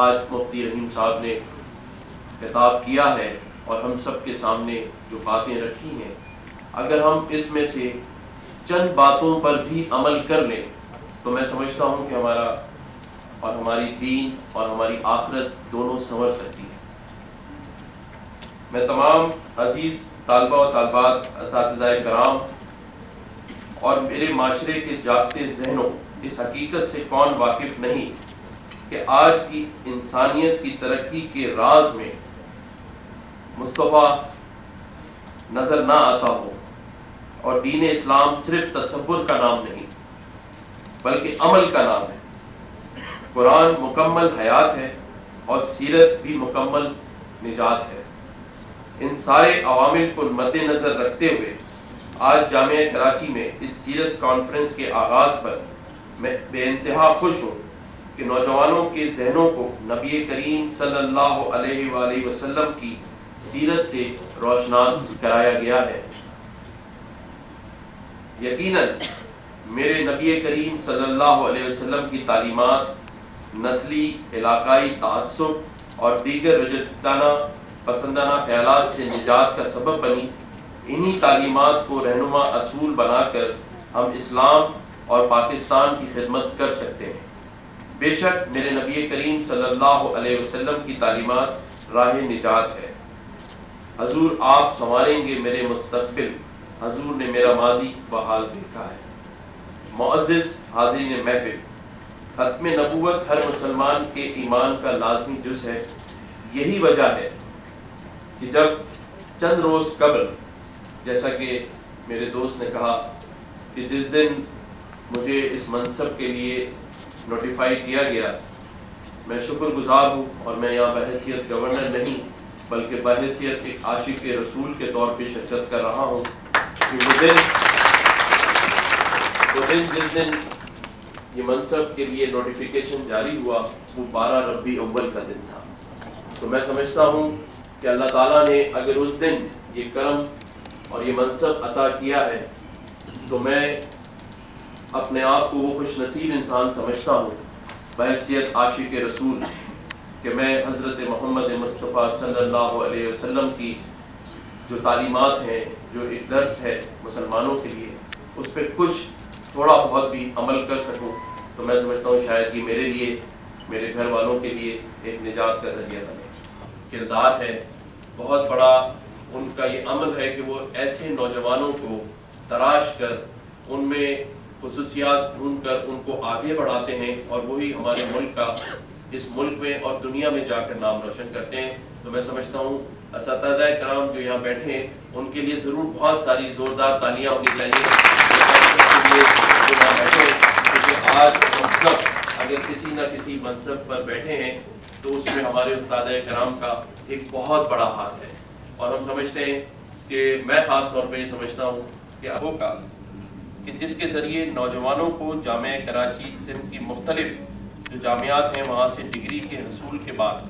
آج مفتی رحیم صاحب نے خطاب کیا ہے اور ہم سب کے سامنے جو باتیں رکھی ہیں، اگر ہم اس میں سے چند باتوں پر بھی عمل کر لیں تو میں سمجھتا ہوں کہ ہمارا اور ہماری دین اور ہماری آخرت دونوں سنور سکتی ہے۔ میں تمام عزیز طالبہ و طالبات، اساتذہ کرام اور میرے معاشرے کے جاگتے ذہنوں، اس حقیقت سے کون واقف نہیں کہ آج کی انسانیت کی ترقی کے راز میں مصطفیٰ نظر نہ آتا ہو، اور دین اسلام صرف تصور کا نام نہیں بلکہ عمل کا نام ہے۔ قرآن مکمل حیات ہے اور سیرت بھی مکمل نجات ہے۔ ان سارے عوامل کو مد نظر رکھتے ہوئے آج جامعہ کراچی میں اس سیرت کانفرنس کے آغاز پر میں بے انتہا خوش ہوں کہ نوجوانوں کے ذہنوں کو نبی کریم صلی اللہ علیہ وآلہ وسلم کی سیرت سے روشناس کرایا گیا ہے۔ یقیناً میرے نبی کریم صلی اللہ علیہ وسلم کی تعلیمات نسلی، علاقائی تعصب اور دیگر وجدانہ پسندانہ خیالات سے نجات کا سبب بنی۔ انہی تعلیمات کو رہنما اصول بنا کر ہم اسلام اور پاکستان کی خدمت کر سکتے ہیں۔ بے شک میرے نبی کریم صلی اللہ علیہ وسلم کی تعلیمات راہ نجات ہے۔ حضور آپ سنواریں گے میرے مستقبل، حضور نے میرا ماضی بحال دیکھا ہے۔ معزز حاضرین محفل، ختم نبوت ہر مسلمان کے ایمان کا لازمی جز ہے۔ یہی وجہ ہے کہ جب چند روز قبل، جیسا کہ میرے دوست نے کہا کہ جس دن مجھے اس منصب کے لیے نوٹیفائی کیا گیا، میں شکر گزار ہوں، اور میں یہاں بحیثیت گورنر نہیں بلکہ بحیثیت ایک عاشق رسول کے طور پہ شرکت کر رہا ہوں کہ وہ دن جس دن یہ منصب کے لیے نوٹیفیکیشن جاری ہوا وہ 12 ربیع اول کا دن تھا۔ تو میں سمجھتا ہوں کہ اللہ تعالیٰ نے اگر اس دن یہ کرم اور یہ منصب عطا کیا ہے تو میں اپنے آپ کو وہ خوش نصیب انسان سمجھتا ہوں بحیثیت عاشق رسول کہ میں حضرت محمد مصطفیٰ صلی اللہ علیہ وسلم کی جو تعلیمات ہیں، جو ایک درس ہے مسلمانوں کے لیے، اس پہ کچھ تھوڑا بہت بھی عمل کر سکوں تو میں سمجھتا ہوں شاید یہ میرے لیے، میرے گھر والوں کے لیے ایک نجات کا ذریعہ بنے۔ کردار ہے بہت بڑا ان کا، یہ عمل ہے کہ وہ ایسے نوجوانوں کو تراش کر ان میں خصوصیات ڈھونڈ کر ان کو آگے بڑھاتے ہیں، اور وہی ہمارے ملک کا، اس ملک میں اور دنیا میں جا کر نام روشن کرتے ہیں۔ تو میں سمجھتا ہوں اساتذہ کرام جو یہاں بیٹھے ہیں ان کے لیے ضرور بہت ساری زوردار تالیاں ہونی چاہیے، کیونکہ آج ہم سب اگر کسی نہ کسی منصب پر بیٹھے ہیں تو اس میں ہمارے استاد کرام کا ایک بہت بڑا ہاتھ ہے، اور ہم سمجھتے ہیں کہ میں خاص طور پہ یہ سمجھتا ہوں کہ ابو کا کہ جس کے ذریعے نوجوانوں کو جامعہ کراچی سندھ کی مختلف جو جامعات ہیں وہاں سے ڈگری کے حصول کے بعد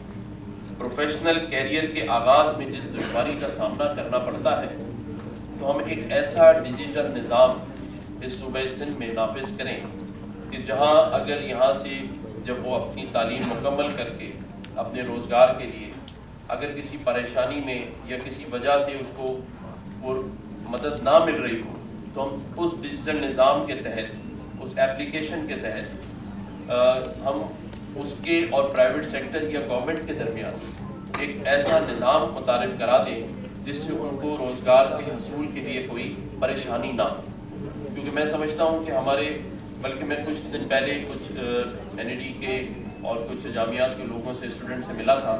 پروفیشنل کیریئر کے آغاز میں جس دشواری کا سامنا کرنا پڑتا ہے، تو ہم ایک ایسا ڈیجیٹل نظام اس صوبہ سندھ میں نافذ کریں کہ جہاں اگر یہاں سے جب وہ اپنی تعلیم مکمل کر کے اپنے روزگار کے لیے اگر کسی پریشانی میں یا کسی وجہ سے اس کو وہ مدد نہ مل رہی ہو تو ہم اس ڈیجیٹل نظام کے تحت، اس ایپلیکیشن کے تحت ہم اس کے اور پرائیویٹ سیکٹر یا گورنمنٹ کے درمیان ایک ایسا نظام متعارف کرا دیں جس سے ان کو روزگار کے حصول کے لیے کوئی پریشانی نہ ہو۔ کیونکہ میں سمجھتا ہوں کہ ہمارے، بلکہ میں کچھ دن پہلے کچھ NAD کے اور کچھ جامعات کے لوگوں سے، اسٹوڈنٹ سے ملا تھا،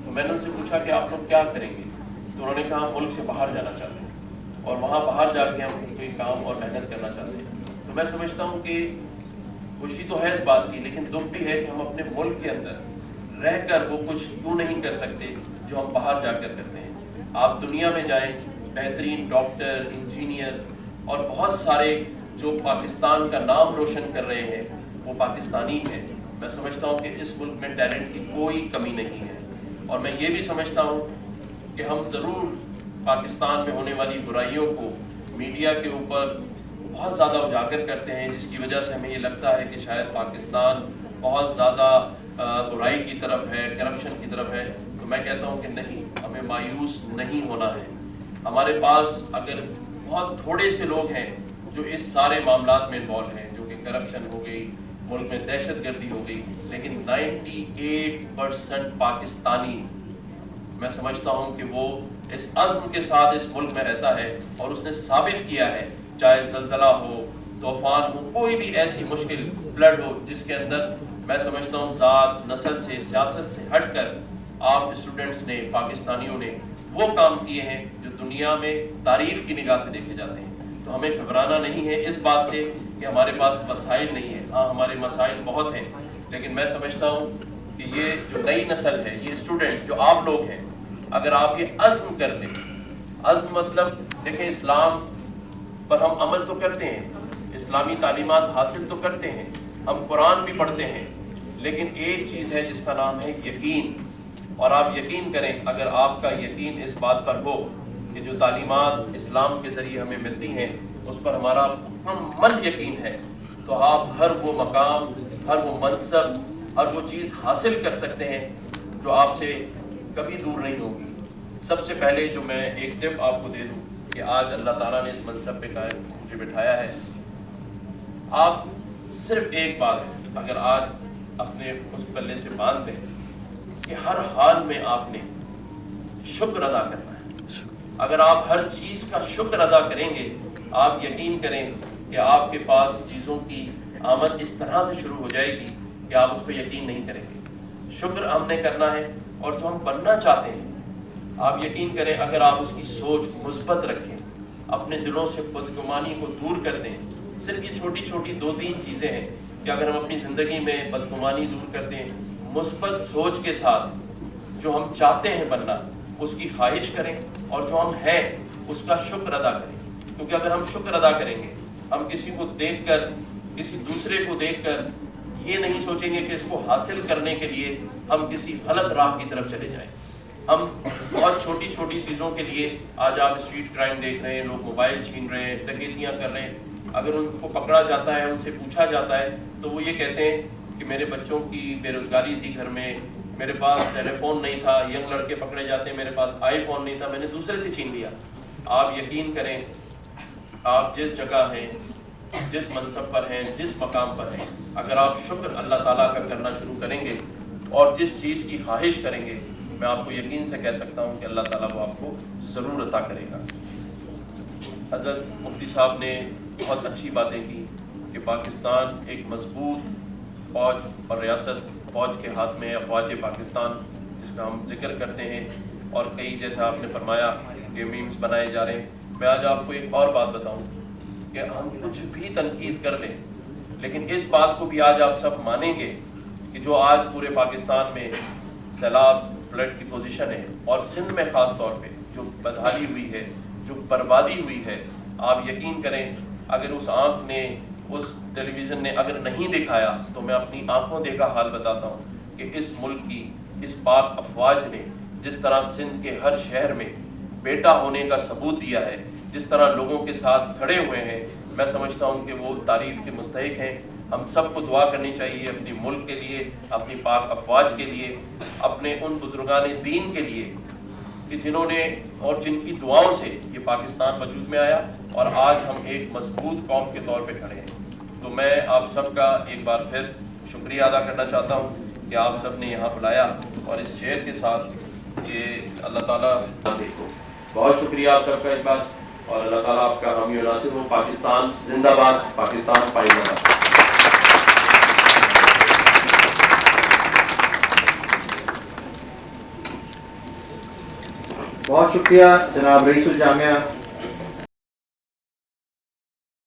تو میں نے ان سے پوچھا کہ آپ لوگ کیا کریں گے، تو انہوں نے کہا ہم ملک سے باہر جانا چاہتے ہیں اور وہاں باہر جا کے ہم کوئی کام اور محنت کرنا چاہتے ہیں۔ تو میں سمجھتا ہوں کہ خوشی تو ہے اس بات کی، لیکن دکھ بھی ہے کہ ہم اپنے ملک کے اندر رہ کر وہ کچھ کیوں نہیں کر سکتے جو ہم باہر جا کر کرتے ہیں۔ آپ دنیا میں جائیں، بہترین ڈاکٹر، انجینئر اور بہت سارے جو پاکستان کا نام روشن کر رہے ہیں وہ پاکستانی ہیں۔ میں سمجھتا ہوں کہ اس ملک میں ٹیلنٹ کی کوئی کمی نہیں ہے، اور میں یہ بھی سمجھتا ہوں کہ ہم ضرور پاکستان میں ہونے والی برائیوں کو میڈیا کے اوپر بہت زیادہ اجاگر کرتے ہیں، جس کی وجہ سے ہمیں یہ لگتا ہے کہ شاید پاکستان بہت زیادہ बुराई की तरफ है, करप्शन की तरफ है, तो मैं कहता हूँ कि नहीं, हमें मायूस नहीं होना है। हमारे पास अगर बहुत थोड़े से लोग हैं जो इस सारे मामलात में इन्वॉल्व हैं, जो कि करप्शन हो गई, मुल्क में दहशतगर्दी हो गई, लेकिन 98% पाकिस्तानी, मैं समझता हूँ कि वो इस अज़्म के साथ इस मुल्क में रहता है और उसने साबित किया है, चाहे ज़लज़ला हो, तूफ़ान हो, कोई भी ऐसी मुश्किल फ्लड हो जिसके अंदर मैं समझता हूँ ज़ात, नस्ल से, सियासत से हटकर आप स्टूडेंट्स ने, पाकिस्तानियों ने वो काम किए हैं जो दुनिया में तारीफ़ की निगाह से देखे जाते हैं। तो हमें घबराना नहीं है इस बात से कि हमारे पास मसाइल नहीं है। हाँ, हमारे मसाइल बहुत हैं, लेकिन मैं समझता हूँ कि ये जो नई नस्ल है, ये स्टूडेंट जो आप लोग हैं, अगर आप ये अज़्म कर लें, अज़्म मतलब देखें, इस्लाम पर हम अमल तो करते हैं, इस्लामी तालीमात हासिल तो करते हैं, हम कुरान भी पढ़ते हैं, लेकिन एक चीज़ है जिसका नाम है यकीन। और आप यकीन करें, अगर आपका यकीन इस बात पर हो कि जो तालीमात इस्लाम के ज़रिए हमें मिलती हैं उस पर हमारा मुकम्मल यकीन है, तो आप हर वो मकाम, हर वो मनसब, हर वो चीज़ हासिल कर सकते हैं जो आपसे कभी दूर नहीं होगी। सबसे पहले जो मैं एक टिप आपको दे दूं कि आज अल्लाह ताला ने इस मनसब पे कायम मुझे बिठाया है, आप सिर्फ एक बात अगर आज अपने उस पल्ले से बांध दें कि हर हाल में आपने शुक्र अदा करना है। अगर आप हर चीज़ का शुक्र अदा करेंगे, आप यकीन करें कि आपके पास चीज़ों की आमद इस तरह से शुरू हो जाएगी कि आप उस पर यकीन नहीं करेंगे। शुक्र हमने करना है, और जो हम बनना चाहते हैं, आप यकीन करें, अगर आप उसकी सोच मुस्बत रखें, अपने दिलों से बदगुमानी को दूर कर दें। सिर्फ ये छोटी छोटी 2-3 चीज़ें हैं कि अगर हम अपनी ज़िंदगी में बदगुमानी दूर कर दें, मुस्बत सोच के साथ जो हम चाहते हैं बनना उसकी ख्वाहिश करें, और जो हम हैं उसका शुक्र अदा करें। क्योंकि अगर हम शुक्र अदा करेंगे, हम किसी को देखकर, किसी दूसरे को देखकर ये नहीं सोचेंगे कि इसको हासिल करने के लिए हम किसी गलत राह की तरफ चले जाएं। हम बहुत छोटी छोटी चीज़ों के लिए, आज आप स्ट्रीट क्राइम देख रहे हैं, लोग मोबाइल छीन रहे हैं, डकैतियाँ कर रहे हैं, अगर उनको पकड़ा जाता है, उनसे पूछा जाता है, तो वो ये कहते हैं कि मेरे बच्चों की बेरोज़गारी थी घर में, मेरे पास टेलीफोन नहीं था। यंग लड़के पकड़े जाते हैं, मेरे पास आईफोन नहीं था, मैंने दूसरे से छीन लिया। आप यकीन करें, आप जिस जगह हैं, जिस मनसब पर हैं, जिस मकाम पर हैं, अगर आप शुक्र अल्लाह ताला का करना शुरू करेंगे और जिस चीज़ की ख्वाहिश करेंगे, मैं आपको यकीन से कह सकता हूँ कि अल्लाह ताला वो आपको ज़रूर अता करेगा। हज़रत मुफ्ती साहब ने बहुत अच्छी बातें की कि पाकिस्तान एक मजबूत फ़ौज और रियासत, फ़ौज के हाथ में अफवाज पाकिस्तान जिसका हम जिक्र करते हैं, और कई जैसा आपने फरमाया कि मीम्स बनाए जा रहे हैं। मैं आज आपको एक और बात बताऊं कि हम कुछ भी तनकीद कर लें, लेकिन इस बात को भी आज आप सब मानेंगे कि जो आज पूरे पाकिस्तान में सैलाब, फ्लड की पोजीशन है, और सिंध में ख़ास तौर पे जो बदहाली हुई है, जो बर्बादी हुई है, आप यकीन करें, अगर उस आँख ने, उस टेलीविज़न ने अगर नहीं दिखाया, तो मैं अपनी आँखों देखा हाल बताता हूँ कि इस मुल्क की, इस पाक अफवाज ने जिस तरह सिंध के हर शहर में बेटा होने का सबूत दिया है, जिस तरह लोगों के साथ खड़े हुए हैं, मैं समझता हूँ कि वो तारीफ़ के मुस्तहिक हैं। हम सबको दुआ करनी चाहिए अपने मुल्क के लिए, अपनी पाक अफवाज के लिए, अपने उन बुजुर्गान दीन के लिए कि जिन्होंने और जिनकी दुआओं से ये पाकिस्तान वजूद में आया, और आज हम एक मजबूत कौम के तौर पे खड़े हैं। तो मैं आप सबका एक बार फिर शुक्रिया अदा करना चाहता हूँ कि आप सब ने यहाँ बुलाया, और इस शेर के साथ ये अल्लाह ताला देखो, बहुत शुक्रिया आप सबका इस बार, और अल्लाह ताला आपका हामी और नासिर हो। पाकिस्तान जिंदाबाद, पाकिस्तान पाइंदाबाद। बहुत शुक्रिया जनाब रईसुल जामिया